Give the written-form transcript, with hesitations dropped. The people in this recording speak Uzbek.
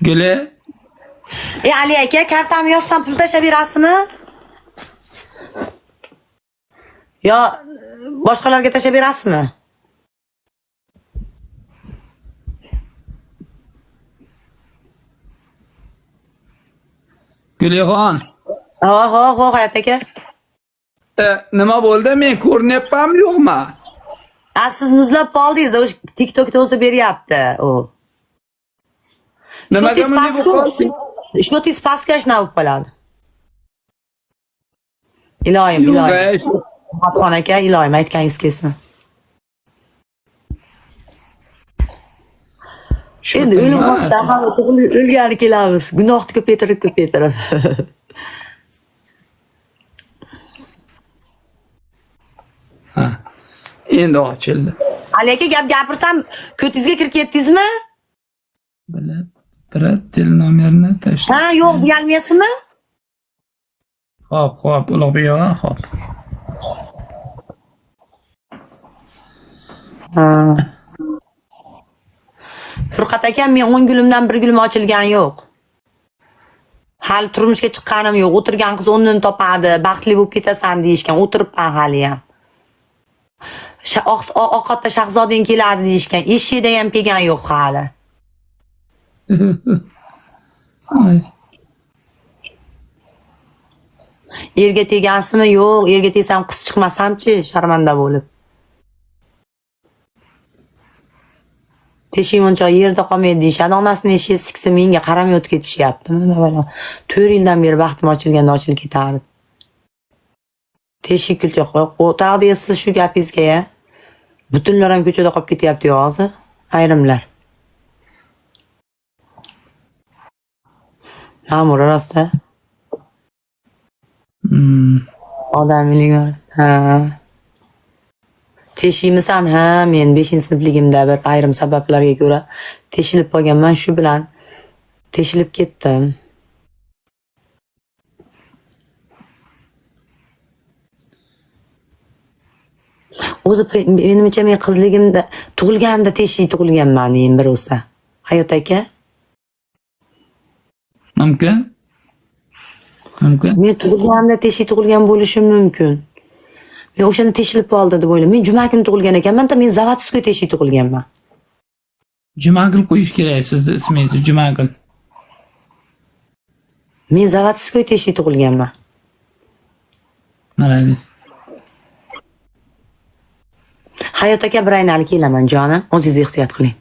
Guli. Ali aka, kartamni yozsam pul tashlab berasizmi? Yo, boshqalarga tashlab berasizmi? Gulixon. Ho, Hayot aka. Nima bo'ldi? Men ko'rinyapmanmi, yo'qmi? Siz muzlab qoldingiz, o'sha TikTokda o'zi beryapti u. Nimaga bunday bo'lib qoldi? Shnotis paskashna bo'lib qoladi. Iloyim. Matxon aka, iloyim aytganingiz kelsin. Endi o'lim vaqtida o'lgani kelamiz. Gunohni ko'paytirib. Ha. Endi ochildi. Ali aka, gap gapirsam, ko'tingizga kirib ketdingizmi? Bir tel nomerini tashla. Ha, yo'q, deyolmaysizmi? Xo'p, Ulug'bek og'a, xo'p. Furqat aka, men 10 gulimdan 1 gulim ochilgani yo'q. Hali turmushga chiqqanim yo'q. O'tirgan qiz o'rnini topadi, baxtli bo'lib ketasan deyishgan. O'tiribman hali ham. Oqatda shahzoding keladi deyishgan. Eshikda ham kelgan yo'q hali. Erga tegansizmi? Yo'q, erga tegsam qiz chiqmasamchi, sharmanda bo'lib. Teshik muncha yerda qolmaydi deyishadi. Onasini eshiga siksa menga qaramay o'tib ketishyaptimi? 4 yildan beri baxtim ochilganda ochilib ketardi. Teshik kulcha qo'y. O'taq deyapsiz shu gapingizga-ya. Butunlar ham ko'chada qolib ketyapti hozir. Ayrimlar. Ma'mur rostda. Odamlik ha. Teshiymisan? Ha, men 5-sinfligimda bir ayrim sabablarga ko'ra teshilib qolganman, shu bilan teshilib ketdim. O'zi menimcha men qizligimda tug'ilganimda teshik tug'ilganman men bir o'sa. Hayot aka? Mumkin. Men tug'ilganimda teshik tug'ilgan bo'lishim mumkin. Men o'shanda teshilib qoldi deb o'ylayman. Men juma kuni tug'ilgan ekanman, men Zavatskoy teshik tug'ilganman. Jumagul qo'yish kerak sizni ismingizni, Jumagul. Men Zavatskoy teshik tug'ilganman. Malades. Hayot aka, bir aynali kelaman jonim. O'zingiz ehtiyot qiling.